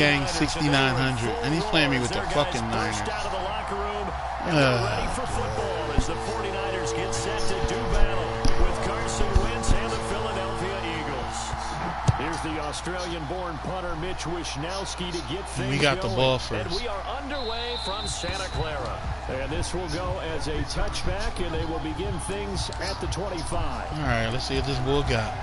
Gang 6,900, and he's playing me with the fucking Niners. Ready for football as the 49ers get set to do battle with Carson Wentz and the Philadelphia Eagles. Here's the Australian-born punter Mitch Wishnowsky to get things We got going. the ball first. And we are underway from Santa Clara. And this will go as a touchback, and they will begin things at the 25. All right, let's see what this bull got.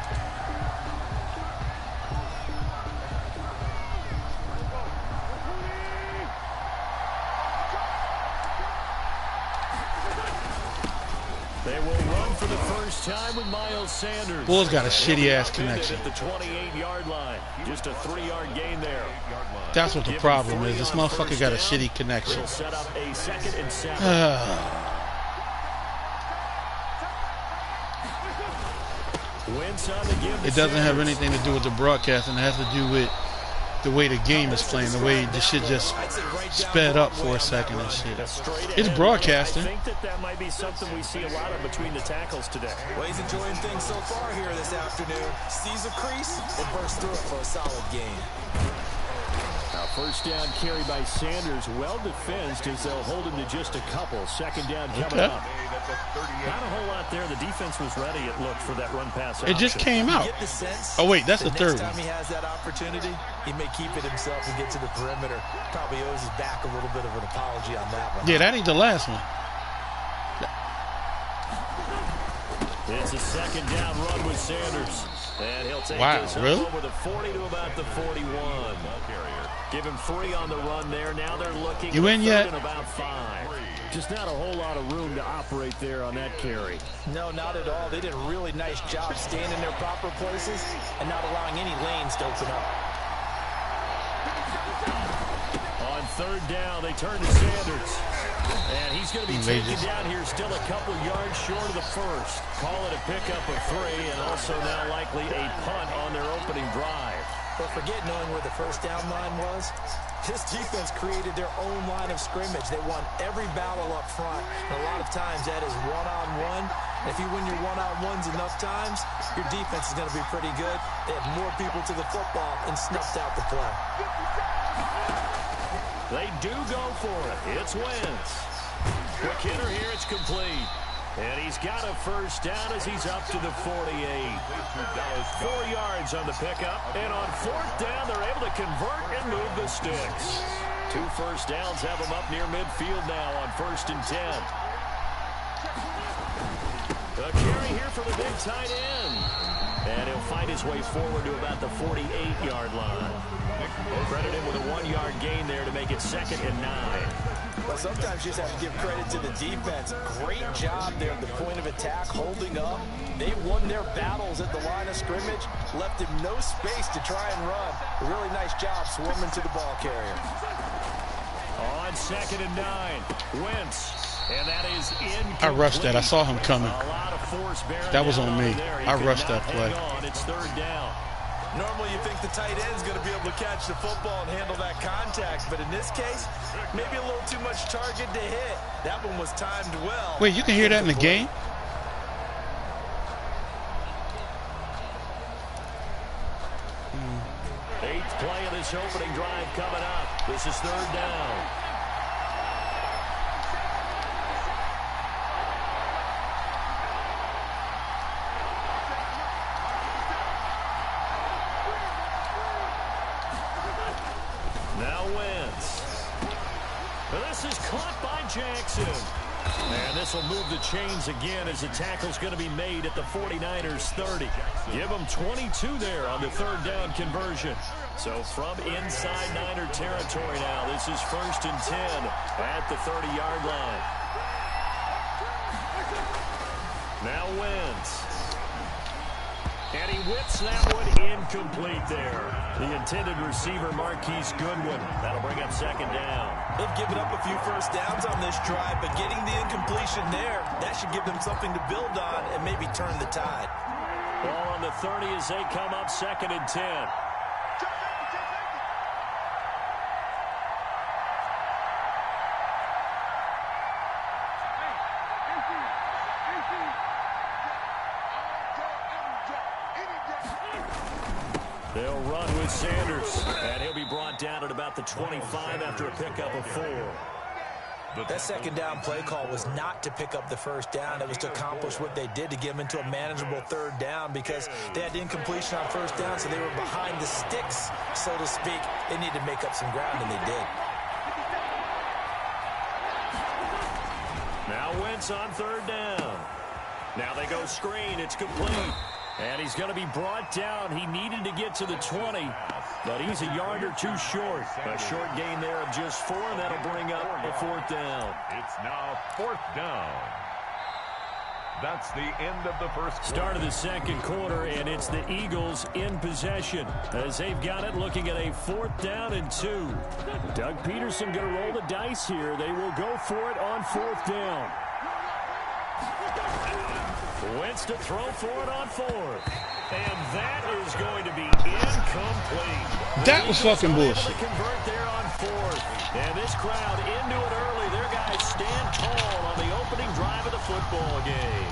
They will run for the first time with Miles Sanders. Bull's got a shitty ass connection. At the 28-yard line. Just a 3-yard gain there. That's what the problem is. This motherfucker got a shitty connection. It'll set up a 2nd and 7. It doesn't have anything to do with the broadcasting. It has to do with the way the game is playing, the way the shit just sped up for a second and shit. It's broadcasting. I think that might be something we see a lot of between the tackles today. Well, he's enjoying things so far here this afternoon. Sees a crease and bursts through it for a solid gain. Now, first down carry by Sanders, well defensed as they'll hold him to just a couple. 2nd down coming up. Not a whole lot there. The defense was ready, it looked, for that run-pass option. It just came out. Oh, wait, that's the third one. Next time he has that opportunity, he may keep it himself and get to the perimeter. Probably owes his back a little bit of an apology on that one. Yeah, that ain't the last one. It's a 2nd down run with Sanders. And he'll take this over the 40 to about the 41. Give him 3 on the run there. Now they're looking you in yet? About 5. Just not a whole lot of room to operate there on that carry. No, not at all. They did a really nice job staying in their proper places and not allowing any lanes to open up. On 3rd down, they turn to Sanders. And he's going to be taken down here, still a couple yards short of the first. Call it a pickup of 3, and also now likely a punt on their opening drive. But forget knowing where the first down line was. This defense created their own line of scrimmage. They won every battle up front. And a lot of times that is one-on-one. If you win your one-on-ones enough times, your defense is going to be pretty good. They had more people to the football and snuffed out the play. They do go for it. It's Wentz. Quick hitter here. It's complete. And he's got a first down as he's up to the 48. 4 yards on the pickup. And on 4th down, they're able to convert and move the sticks. 2 first downs have them up near midfield now on 1st and 10. A carry here for the big tight end. And he'll find his way forward to about the 48-yard line. Credit him with a 1-yard gain there to make it 2nd and 9. Well, sometimes you just have to give credit to the defense. Great job there at the point of attack, holding up. They won their battles at the line of scrimmage, left him no space to try and run. A really nice job swarming to the ball carrier. On 2nd and 9, Wentz. And that is incomplete. I rushed that. I saw him coming. A lot of force that was on me. I rushed that play. It's 3rd down. Normally you think the tight end's going to be able to catch the football and handle that contact, but in this case, maybe a little too much target to hit. That one was timed well. Wait, you can hear that in the game? Eighth play of this opening drive coming up. This is 3rd down. This is caught by Jackson. And this will move the chains again as the tackle's going to be made at the 49ers 30. Give them 22 there on the 3rd down conversion. So from inside Niner territory now, this is 1st and 10 at the 30-yard line. Now Wentz. And he whips that one incomplete there. The intended receiver, Marquise Goodwin. That'll bring up 2nd down. They've given up a few first downs on this drive, but getting the incompletion there, that should give them something to build on and maybe turn the tide. Ball on the 30 as they come up 2nd and 10. They'll run with with Sanders. And he'll be brought down at about the 25 after a pickup of 4. That second down play call was not to pick up the first down. It was to accomplish what they did, to get them into a manageable third down, because they had incompletion on first down, so they were behind the sticks, so to speak. They needed to make up some ground, and they did. Now Wentz on third down. Now they go screen. It's complete. And he's going to be brought down. He needed to get to the 20, but he's a yard or two short. A short gain there of just 4, and that'll bring up a 4th down. It's now 4th down. That's the end of the first quarter. Start of the second quarter, and it's the Eagles in possession as they've got it, looking at a 4th down and 2. Doug Peterson going to roll the dice here. They will go for it on 4th down. Wentz to throw for it on 4th. And that is going to be incomplete. That was fucking bullshit. Convert there on 4th. And this crowd into it early. Their guys stand tall on the opening drive of the football game.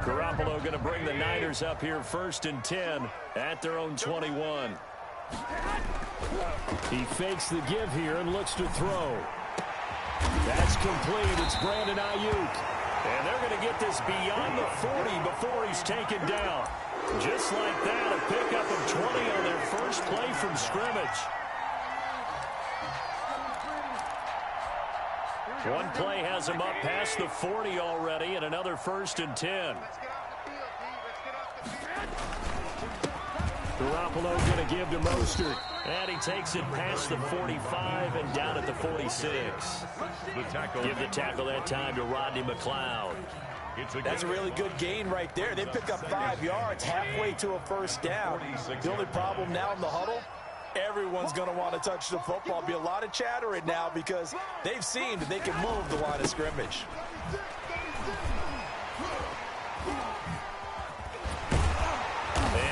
Garoppolo going to bring the Niners up here 1st and 10 at their own 21. He fakes the give here and looks to throw. That's complete. It's Brandon Ayuk. And they're going to get this beyond the 40 before he's taken down. Just like that, a pickup of 20 on their first play from scrimmage. One play has him up past the 40 already, and another 1st and 10. Garoppolo going to give to Mostert. And he takes it past the 45 and down at the 46. Give the tackle that time to Rodney McLeod. That's a really good gain right there. They pick up 5 yards halfway to a first down. The only problem now in the huddle, everyone's going to want to touch the football. Be a lot of chatter right now because they've seen that they can move the line of scrimmage.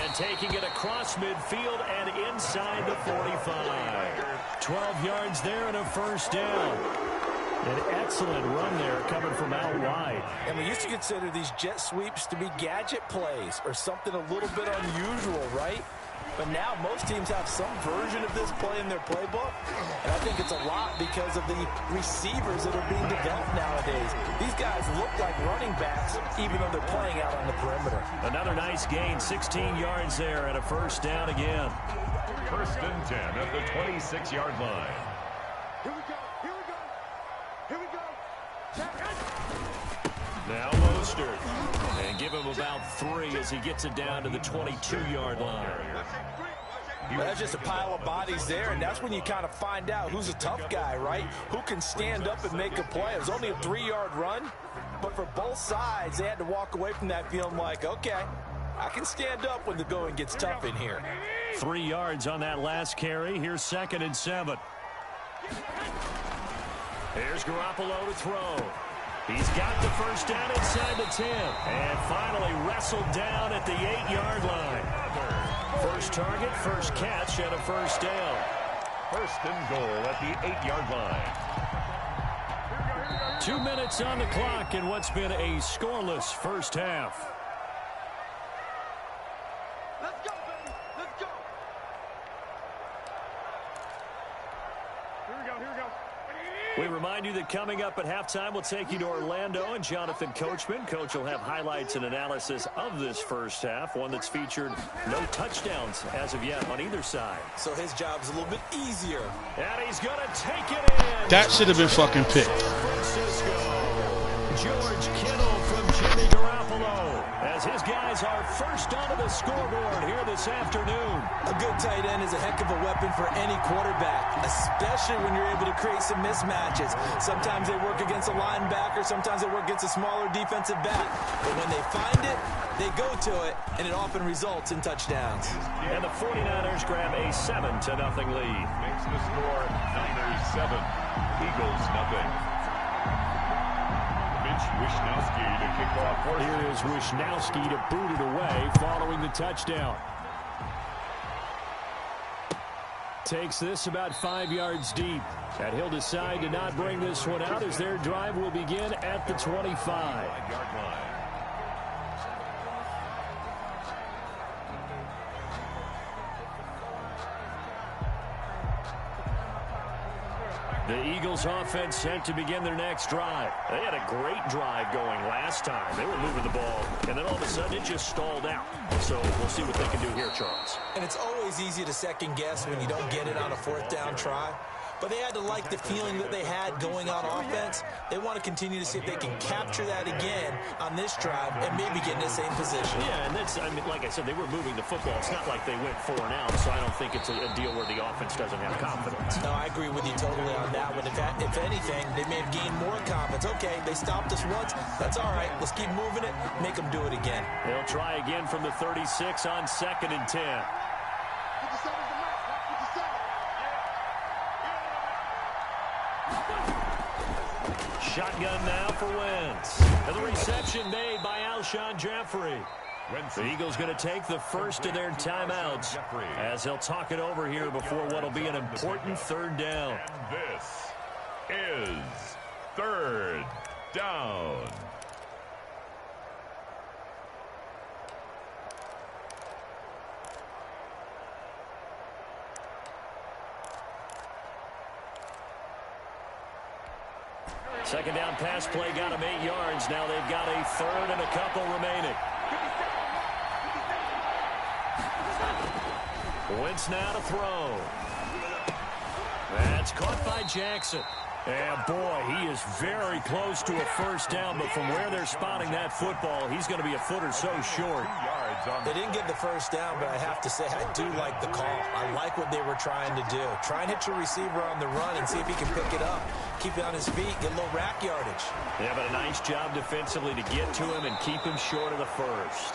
And taking it across midfield and inside the 45. 12 yards there and a first down. An excellent run there coming from out wide. And we used to consider these jet sweeps to be gadget plays or something a little bit unusual, right? But now most teams have some version of this play in their playbook. And I think it's a lot because of the receivers that are being developed nowadays. These guys look like running backs even though they're playing out on the perimeter. Another nice gain, 16 yards there and a first down again. 1st and 10 at the 26-yard line. Here we go. Here we go. Here we go. Now Mostert. And give him about 3 as he gets it down to the 22-yard line. Well, that's just a pile of bodies there, and that's when you kind of find out who's a tough guy, right? Who can stand up and make a play. It was only a 3-yard run, but for both sides, they had to walk away from that feeling like, okay, I can stand up when the going gets tough in here. 3 yards on that last carry. Here's 2nd and 7. Here's Garoppolo to throw. He's got the first down inside the 10. And finally wrestled down at the 8-yard line. First target, first catch, and a first down. 1st and goal at the 8-yard line. 2 minutes on the clock in what's been a scoreless first half. Let's go, baby. Let's go. Here we go. Here we go. We remind you that coming up at halftime, we'll take you to Orlando and Jonathan Coachman. Coach will have highlights and analysis of this first half, one that's featured no touchdowns as of yet on either side. So his job's a little bit easier. And he's going to take it in. That should have been fucking picked. George Kittle from Jimmy Garoppolo as his guys are first onto the scoreboard here this afternoon. A good tight end is a heck of a weapon for any quarterback, especially when you're able to create some mismatches. Sometimes they work against a linebacker, sometimes they work against a smaller defensive back. But when they find it, they go to it, and it often results in touchdowns. And the 49ers grab a 7-0 lead. Makes the score Niners 7, Eagles nothing. Wishnowski to kick off. Here is Wishnowski to boot it away following the touchdown. Takes this about 5 yards deep. And he'll decide to not bring this one out as their drive will begin at the 25. 5-yard line. The Eagles offense set to begin their next drive. They had a great drive going last time. They were moving the ball, and then all of a sudden it just stalled out. So we'll see what they can do here, Charles. And it's always easy to second guess when you don't get it on a fourth down try. But they had to like the feeling that they had going on offense. They want to continue to see if they can capture that again on this drive and maybe get in the same position. Yeah, and that's, I mean, like I said, they were moving the football. It's not like they went 4 and out, so I don't think it's a deal where the offense doesn't have confidence. No, I agree with you totally on that one. If anything, they may have gained more confidence. Okay, they stopped us once. That's all right. Let's keep moving it. Make them do it again. They'll try again from the 36 on 2nd and 10. Shotgun now for Wentz. And the reception made by Alshon Jeffrey. The Eagles going to take the first of their timeouts as he'll talk it over here before what will be an important 3rd down. And this is 3rd down. Second down pass play got him 8 yards. Now they've got a 3rd and a couple remaining. Wentz now to throw. That's caught by Jackson. And boy, he is very close to a first down, but from where they're spotting that football, he's going to be a foot or so short. They didn't get the first down, but I have to say, I do like the call. I like what they were trying to do. Try and hit your receiver on the run and see if he can pick it up. Keep it on his feet, get a little rack yardage. Yeah, but a nice job defensively to get to him and keep him short of the first.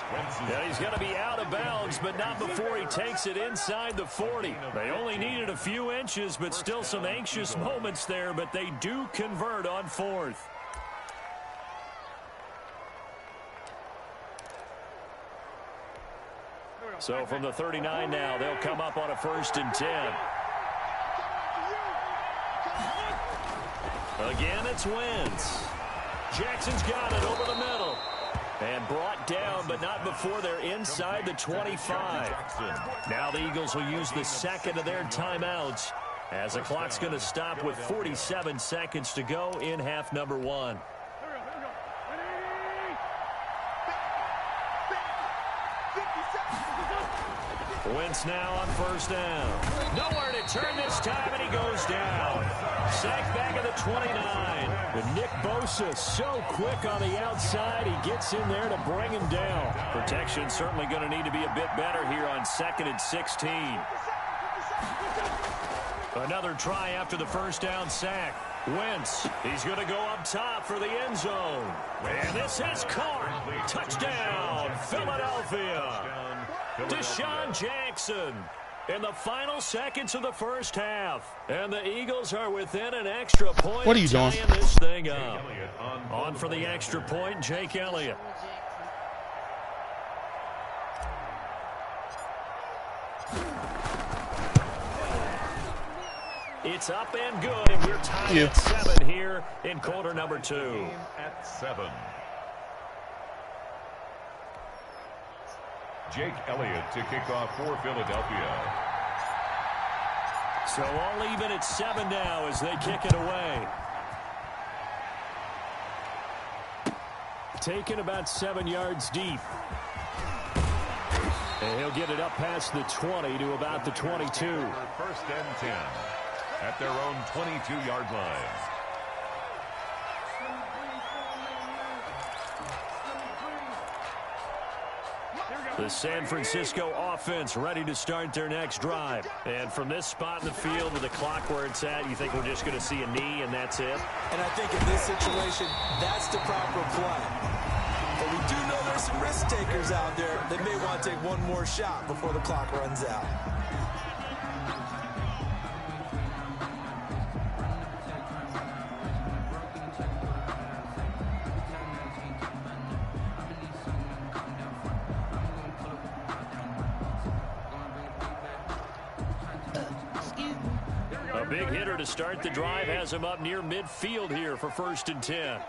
Now he's going to be out of bounds, but not before he takes it inside the 40. They only needed a few inches, but still some anxious moments there, but they do convert on 4th. So from the 39 now, they'll come up on a 1st and 10. Again, it's Wentz. Jackson's got it over the middle. And brought down, but not before they're inside the 25. Now the Eagles will use the 2nd of their timeouts as the clock's going to stop with 47 seconds to go in half number 1. Wentz now on 1st down. Nowhere to turn this time, and he goes down. Sack back at the 29. But Nick Bosa so quick on the outside, he gets in there to bring him down. Protection certainly going to need to be a bit better here on 2nd and 16. Another try after the first down sack. Wentz, he's going to go up top for the end zone. And this has caught. Touchdown, Philadelphia. Deshaun Jackson in the final seconds of the first half. And the Eagles are within an extra point. What are you doing? This thing up. On for the extra point, Jake Elliott. It's up and good, and we're tied at 7 here in quarter number 2. At 7. Jake Elliott to kick off for Philadelphia. So all even at 7 now as they kick it away. Taken about 7 yards deep. And he'll get it up past the 20 to about the 22. 1st and 10 at their own 22-yard line. The San Francisco offense ready to start their next drive. And from this spot in the field with the clock where it's at, you think we're just going to see a knee and that's it? And I think in this situation, that's the proper play. But we do know there's some risk takers out there that may want to take one more shot before the clock runs out. Excuse Big hitter to start the drive has him up near midfield here for 1st and 10.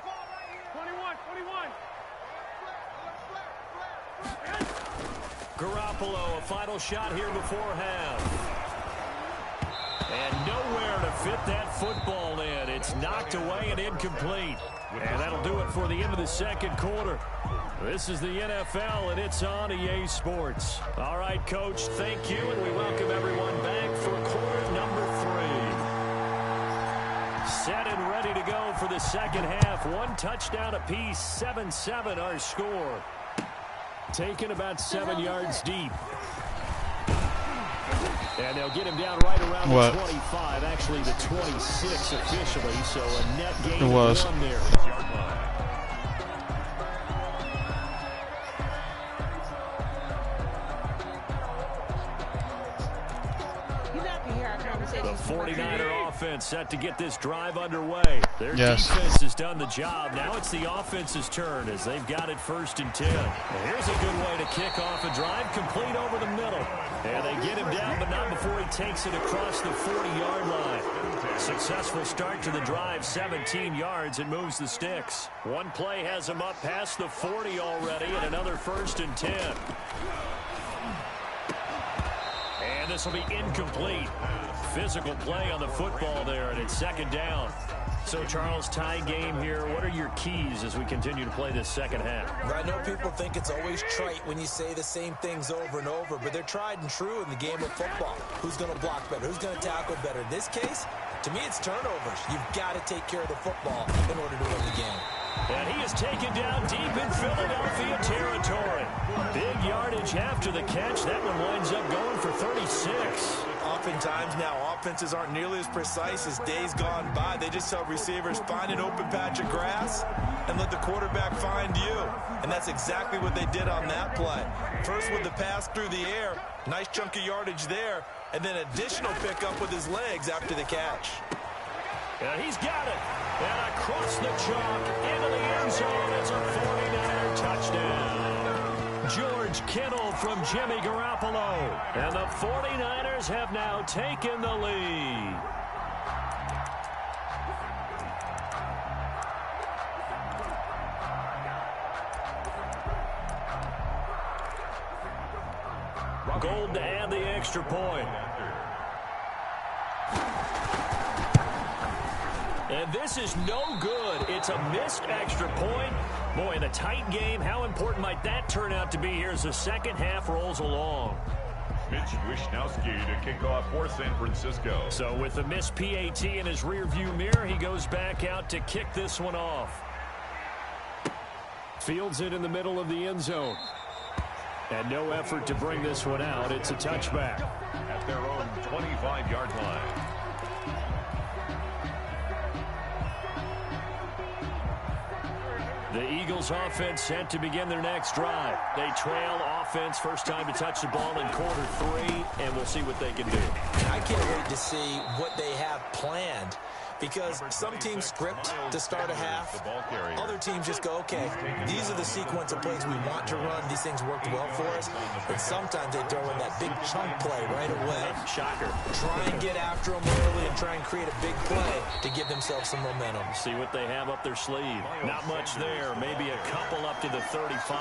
21. Garoppolo, a final shot here before half. And nowhere to fit that football in. It's knocked away and incomplete. And that'll do it for the end of the second quarter. This is the NFL, and it's on EA Sports. All right, Coach, thank you, and we welcome everyone back for quarter number 3. Set and ready to go for the second half. 1 touchdown apiece, 7-7 our score. Taken about 7 yards deep. And they'll get him down right around the 25, actually the 26 officially, so a net gain of 1 there. The 49er offense set to get this drive underway. Their defense has done the job. Now it's the offense's turn as they've got it 1st and 10. Well, here's a good way to kick off a drive, complete over the middle. And they get him down, but not before he takes it across the 40-yard line. Successful start to the drive, 17 yards, and moves the sticks. One play has him up past the 40 already, and another 1st and 10. And this will be incomplete. Physical play on the football there, and it's 2nd down. So, Charles, tie game here. What are your keys as we continue to play this second half? I know people think it's always trite when you say the same things over and over, but they're tried and true in the game of football. Who's going to block better? Who's going to tackle better? In this case, to me, it's turnovers. You've got to take care of the football in order to win the game. And he is taken down deep in Philadelphia territory. Big yardage after the catch. That one winds up going for 36. Oftentimes now, offenses aren't nearly as precise as days gone by. They just tell receivers, find an open patch of grass and let the quarterback find you. And that's exactly what they did on that play. First with the pass through the air, nice chunk of yardage there, and then additional pickup with his legs after the catch. And he's got it. And across the chalk into the end zone. It's a 49er touchdown. George Kittle from Jimmy Garoppolo. And the 49ers have now taken the lead. Gold to add the extra point. And this is no good. It's a missed extra point. Boy, in a tight game, how important might that turn out to be here as the second half rolls along? Mitch Wisnowski to kick off for San Francisco. So with the missed PAT in his rearview mirror, he goes back out to kick this one off. Fields it in the middle of the end zone. And no effort to bring this one out. It's a touchback. At their own 25-yard line. The Eagles offense set to begin their next drive. They trail offense, first time to touch the ball in quarter 3, and we'll see what they can do. I can't wait to see what they have planned, because some teams script to start a half. Other teams just go, okay, these are the sequence of plays we want to run. These things worked well for us. And sometimes they throw in that big chunk play right away. Shocker. Try and get after them early and try and create a big play to give themselves some momentum. See what they have up their sleeve. Not much there. Maybe a couple up to the 35.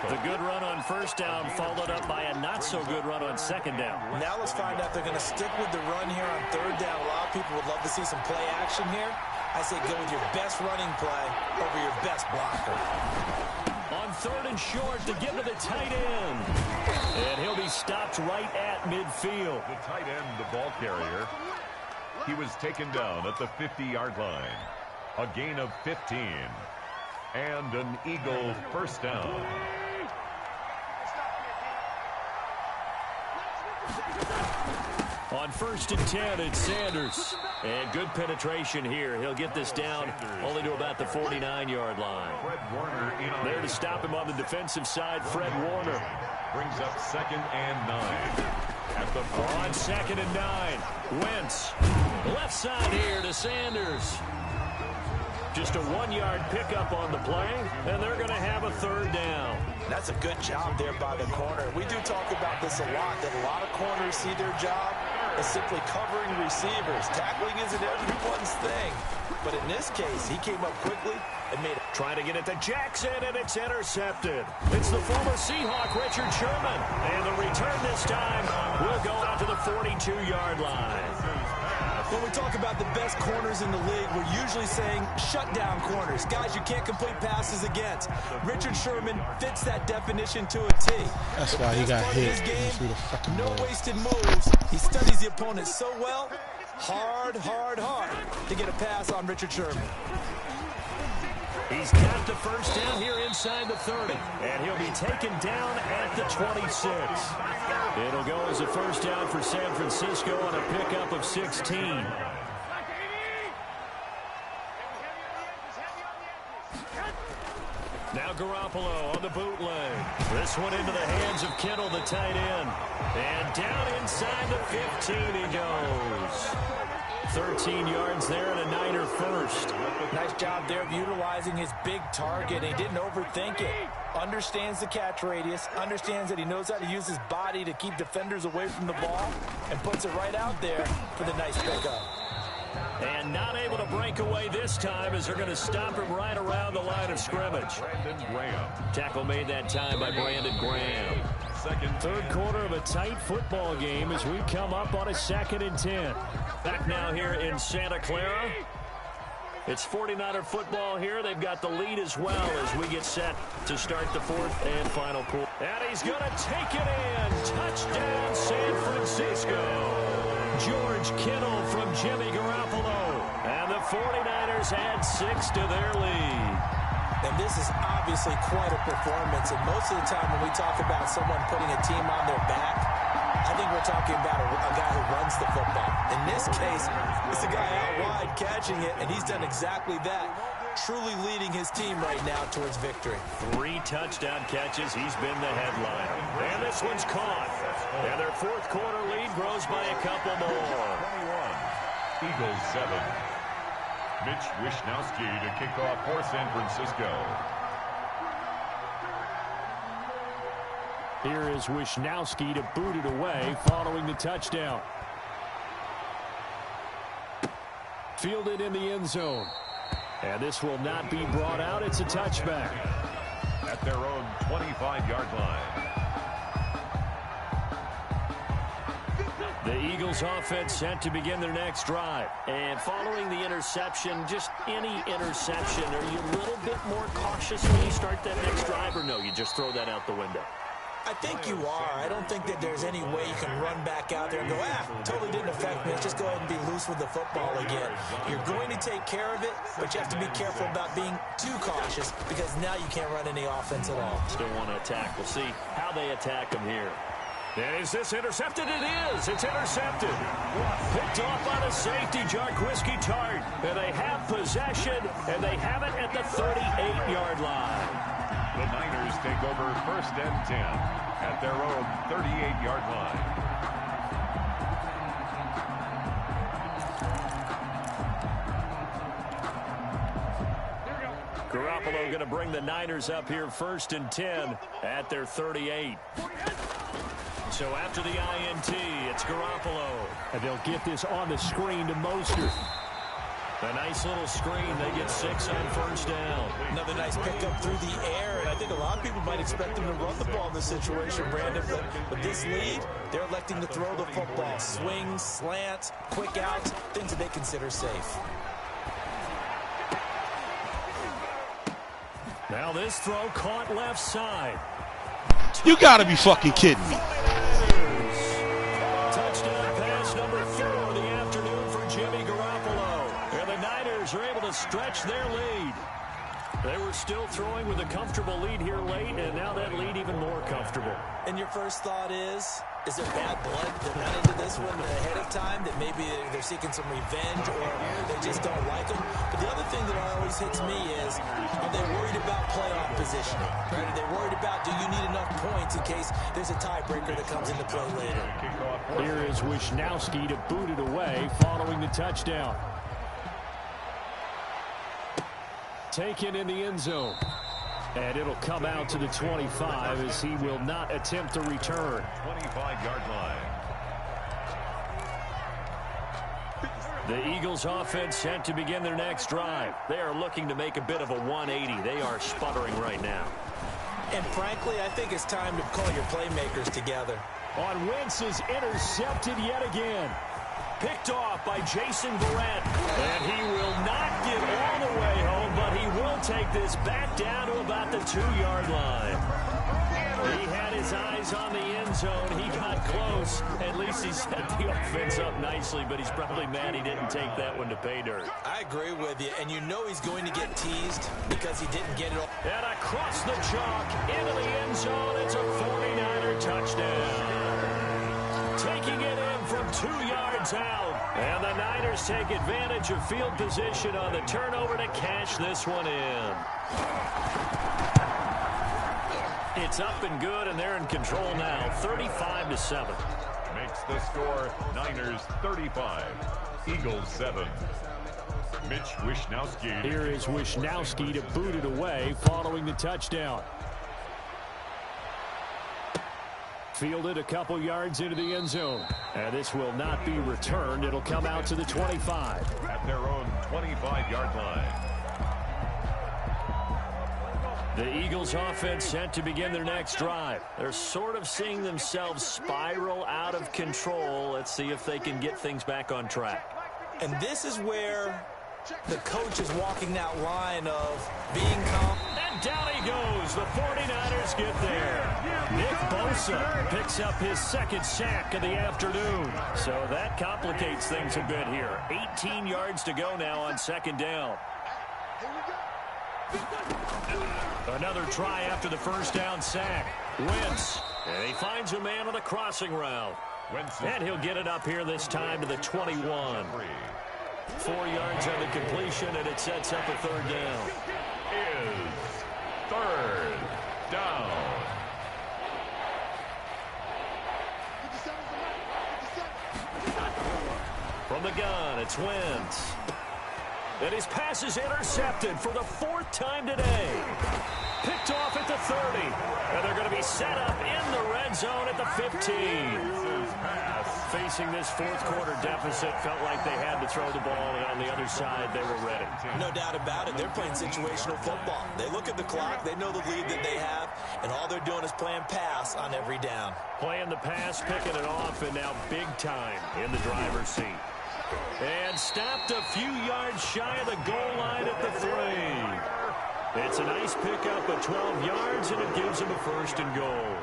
The good run on first down followed up by a not-so-good run on second down. Now let's find out if they're going to stick with the run here on third down. A lot of people would love to see some play action here. I say go with your best running play over your best blocker. On third and short to get to the tight end. And he'll be stopped right at midfield. The tight end, the ball carrier, he was taken down at the 50-yard line. A gain of 15. And an Eagle first down. On first and 10, it's Sanders. And good penetration here. He'll get this down only to about the 49-yard line. Fred Warner there to stop him on the defensive side, Fred Warner. Brings up 2nd and 9. At the on 2nd and 9, Wentz. Left side here to Sanders. Just a 1-yard pickup on the play, and they're going to have a third down. That's a good job there by the corner. We do talk about this a lot, that a lot of corners see their job, is simply covering receivers. Tackling isn't everyone's thing. But in this case, he came up quickly and made it. Trying to get it to Jackson, and it's intercepted. It's the former Seahawk, Richard Sherman. And the return this time will go out to the 42-yard line. When we talk about the best corners in the league, we're usually saying shutdown corners, guys you can't complete passes against. Richard Sherman fits that definition to a T. That's why he got hit. No wasted moves. He studies the opponent so well. Hard to get a pass on Richard Sherman. He's got the first down here inside the 30, and he'll be taken down at the 26. It'll go as a first down for San Francisco on a pickup of 16. Now Garoppolo on the bootleg. This one into the hands of Kittle, the tight end. And down inside the 15 he goes. 13 yards there and a Niner first. Nice job there of utilizing his big target. He didn't overthink it. Understands the catch radius. Understands that he knows how to use his body to keep defenders away from the ball. And puts it right out there for the nice pickup. And not able to break away this time as they're going to stop him right around the line of scrimmage. Tackle made that time by Brandon Graham. Third quarter of a tight football game as we come up on a 2nd and 10. Back now here in Santa Clara. It's 49er football here. They've got the lead as well as we get set to start the 4th and final quarter. And he's going to take it in. Touchdown, San Francisco. George Kittle from Jimmy Garoppolo. And the 49ers add 6 to their lead. And this is obviously quite a performance. And most of the time when we talk about someone putting a team on their back, I think we're talking about a guy who runs the football. In this case, it's a guy out wide catching it, and he's done exactly that. Truly leading his team right now towards victory. 3 touchdown catches. He's been the headliner. And this one's caught. And their 4th quarter lead grows by a couple more. 21. Eagles 7. Mitch Wishnowsky to kick off for San Francisco. Here is Wishnowsky to boot it away following the touchdown. Fielded in the end zone. And this will not be brought out. It's a touchback. At their own 25-yard line. The Eagles offense set to begin their next drive. And following the interception, just any interception, are you a little bit more cautious when you start that next drive, or no, you just throw that out the window? I think you are. I don't think that there's any way you can run back out there and go, totally didn't affect me. Let's just go ahead and be loose with the football again. You're going to take care of it, but you have to be careful about being too cautious because now you can't run any offense at all. Still want to attack. We'll see how they attack him here. And is this intercepted? It is. It's intercepted. Picked off by the safety, Jarquiski Tart. And they have possession, and they have it at the 38-yard line. The Niners take over 1st and 10 at their own 38-yard line. Garoppolo going to bring the Niners up here 1st and 10 at their 38. So after the INT, it's Garoppolo. And they'll get this on the screen to Mostert. A nice little screen. They get 6 on 1st down. Another nice pickup through the air, and I think a lot of people might expect them to run the ball in this situation, Brandon, but with this lead, they're electing to throw the football. Swings, slants, quick outs, things that they consider safe. Now this throw caught left side. You gotta be fucking kidding me. Touchdown pass number 4 of the afternoon for Jimmy Garoppolo. And the Niners are able to stretch their lead. They were still throwing with a comfortable lead here late, and now that lead even more comfortable. And your first thought is there bad blood? They're not into this one ahead of time, that maybe they're seeking some revenge or they just don't like them. But the other thing that always hits me is, are they worried about playoff positioning? Right? Are they worried about, do you need enough points in case there's a tiebreaker that comes into play later? Here is Wishnowsky to boot it away following the touchdown. Taken in the end zone. And it'll come out to the 25 as he will not attempt to return. 25-yard line. The Eagles offense set to begin their next drive. They are looking to make a bit of a 180. They are sputtering right now. And frankly, I think it's time to call your playmakers together. On Wentz is intercepted yet again. Picked off by Jason Verrett. And he will not get all the way home, but he will take this back down to about the 2-yard line. He had his eyes on the end zone. He got close. At least he set the offense up nicely, but he's probably mad he didn't take that one to pay dirt. I agree with you, and you know he's going to get teased because he didn't get it all. And across the chalk, into the end zone, it's a 49er touchdown. Taking it in from 2 yards out. And the Niners take advantage of field position on the turnover to cash this one in. It's up and good, and they're in control now, 35-7. Makes the score Niners 35, Eagles 7. Mitch Wishnowsky. Here is Wishnowsky to boot it away following the touchdown. Fielded a couple yards into the end zone. And this will not be returned. It'll come out to the 25. At their own 25-yard line. The Eagles offense set to begin their next drive. They're sort of seeing themselves spiral out of control. Let's see if they can get things back on track. And this is where the coach is walking that line of being calm. And down he goes. The 49ers get there. Nick Bosa picks up his second sack of the afternoon. So that complicates things a bit here. 18 yards to go now on second down. Another try after the first down sack. Wentz. And he finds a man on the crossing route. And he'll get it up here this time to the 21. 4 yards on the completion, and it sets up a third down. Is third down. From the gun, it's Wentz. And his pass is intercepted for the 4th time today. Picked off at the 30. And they're going to be set up in the red zone at the 15. Facing this fourth quarter deficit, felt like they had to throw the ball, and on the other side, they were ready. No doubt about it. They're playing situational football. They look at the clock, they know the lead that they have, and all they're doing is playing pass on every down. Playing the pass, picking it off, and now big time in the driver's seat. And stopped a few yards shy of the goal line at the 3. It's a nice pickup of 12 yards, and it gives them a first and goal.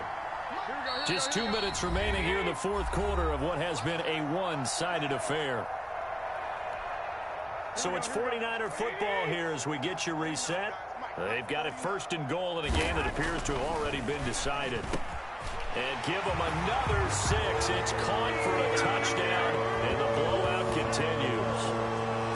Just 2 minutes remaining here in the fourth quarter of what has been a one-sided affair. So it's 49er football here as we get you reset. They've got it first and goal in a game that appears to have already been decided. And give them another 6. It's caught for a touchdown, and the blowout continues.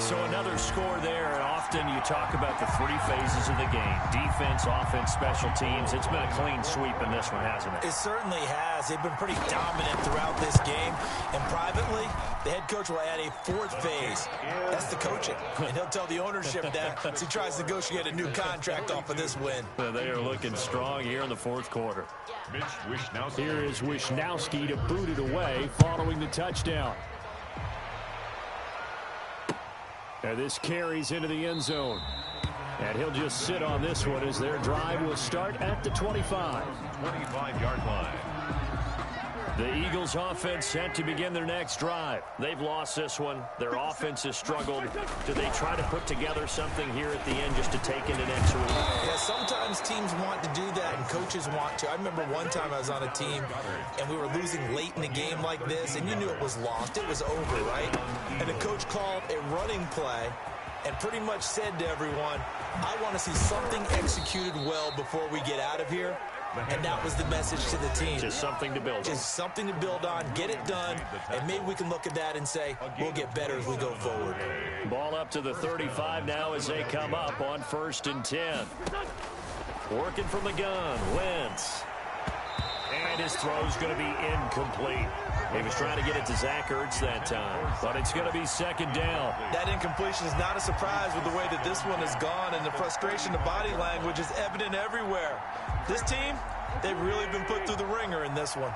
So another score there, and often you talk about the 3 phases of the game. Defense, offense, special teams. It's been a clean sweep in this one, hasn't it? It certainly has. They've been pretty dominant throughout this game. And privately, the head coach will add a 4th phase. That's the coaching. And he'll tell the ownership that as he tries to negotiate a new contract off of this win. They are looking strong here in the fourth quarter. Mitch Wishnowsky. Here is Wishnowsky to boot it away following the touchdown. And this carries into the end zone. And he'll just sit on this one as their drive will start at the 25. 25-yard line. The Eagles offense set to begin their next drive. They've lost this one. Their offense has struggled. Do they try to put together something here at the end just to take into next week? Yeah, sometimes teams want to do that and coaches want to. I remember one time I was on a team and we were losing late in a game like this and you knew it was lost. It was over, right? And the coach called a running play and pretty much said to everyone, I want to see something executed well before we get out of here. And that was the message to the team. Just something to build on. Just something to build on, get it done, and maybe we can look at that and say, we'll get better as we go forward. Ball up to the 35 now as they come up on 1st and 10. Working from the gun, Wentz. And his throw's going to be incomplete. He was trying to get it to Zach Ertz that time, but it's going to be second down. That incompletion is not a surprise with the way that this one has gone, and the frustration, the body language is evident everywhere. This team, they've really been put through the ringer in this one.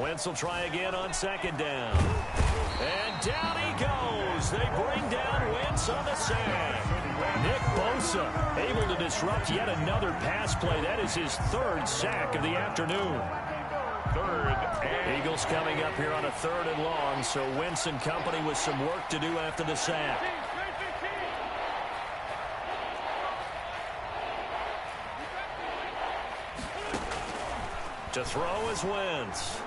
Wentz will try again on second down. And down he goes. They bring down Wentz on the sack. Nick Bosa able to disrupt yet another pass play. That is his third sack of the afternoon. Eagles coming up here on a 3rd and long, so Wentz and company with some work to do after the sack. To throw is Wentz.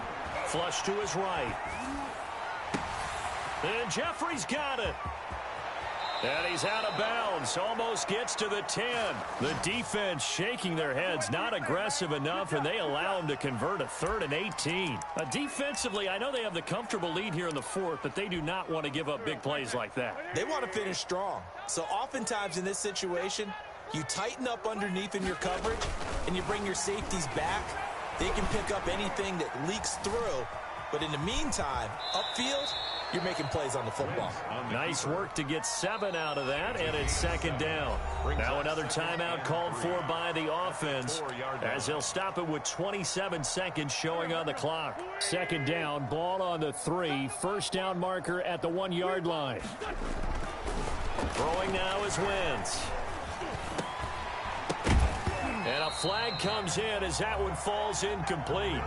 Flush to his right. And Jeffrey's got it. And he's out of bounds. Almost gets to the 10. The defense shaking their heads. Not aggressive enough, and they allow him to convert a 3rd and 18. Defensively, I know they have the comfortable lead here in the 4th, but they do not want to give up big plays like that. They want to finish strong. So oftentimes in this situation, you tighten up underneath in your coverage, and you bring your safeties back. They can pick up anything that leaks through. But in the meantime, upfield, you're making plays on the football. Nice work to get 7 out of that, and it's 2nd down. Now another timeout called for by the offense, as they'll stop it with 27 seconds showing on the clock. 2nd down, ball on the 3, 1st down marker at the 1-yard line. Throwing now is Wentz. And a flag comes in as that one falls incomplete.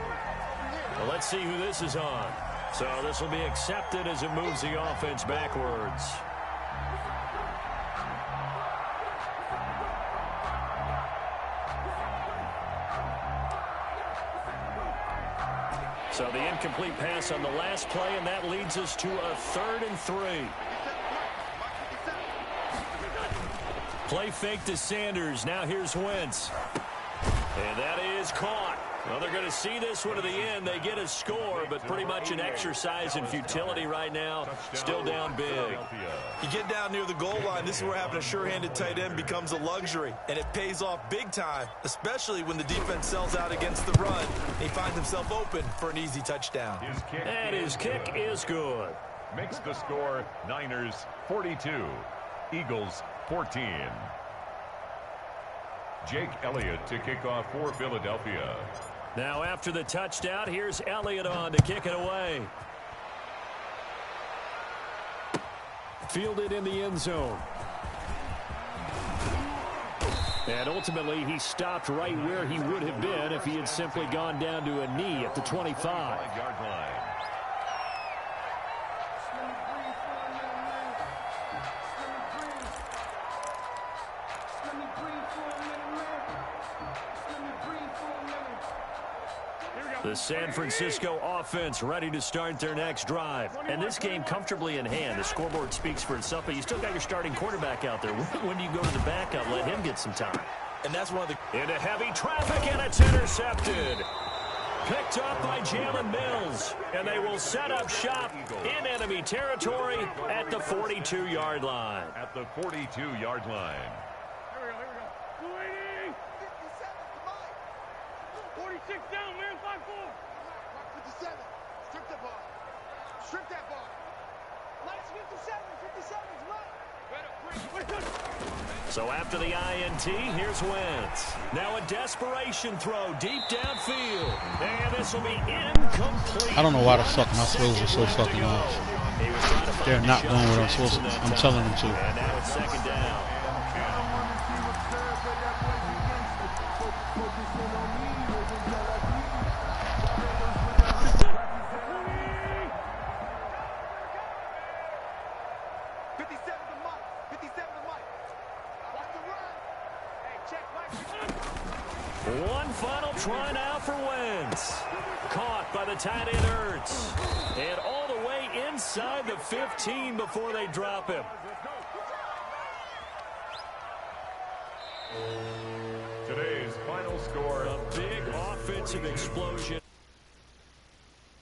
Well, let's see who this is on. So this will be accepted as it moves the offense backwards. So the incomplete pass on the last play, and that leads us to a 3rd and 3. Play fake to Sanders. Now here's Wentz. And that is caught. Well, they're going to see this one to the end. They get a score, but pretty much an exercise in futility right now. Still down big. You get down near the goal line, this is where having a sure-handed tight end becomes a luxury, and it pays off big time, especially when the defense sells out against the run. He finds himself open for an easy touchdown. And his kick is good. Makes the score Niners 42, Eagles 14. Jake Elliott to kick off for Philadelphia. Now after the touchdown, here's Elliott on to kick it away. Fielded in the end zone. And ultimately, he stopped right where he would have been if he had simply gone down to a knee at the 25. 5-yard line. The San Francisco offense ready to start their next drive. And this game comfortably in hand. The scoreboard speaks for itself, but you still got your starting quarterback out there. When do you go to the backup? Let him get some time. And that's one of the... Into heavy traffic, and it's intercepted. Picked up by Jalen Mills. And they will set up shop in enemy territory at the 42-yard line. At the 42-yard line. 46 down, man, 5-4. 57. Strip that ball. Strip that ball. Minus 57. 57's right. So after the INT, here's Wentz. Now a desperation throw deep downfield. And this will be incomplete. I don't know why the fuck my throws are so fucking off. They're not doing what I'm telling them to. And now it's 2nd down. One final try now for Wentz. Caught by the tight end Ertz. And all the way inside the 15 before they drop him. Today's final score. A big offensive explosion.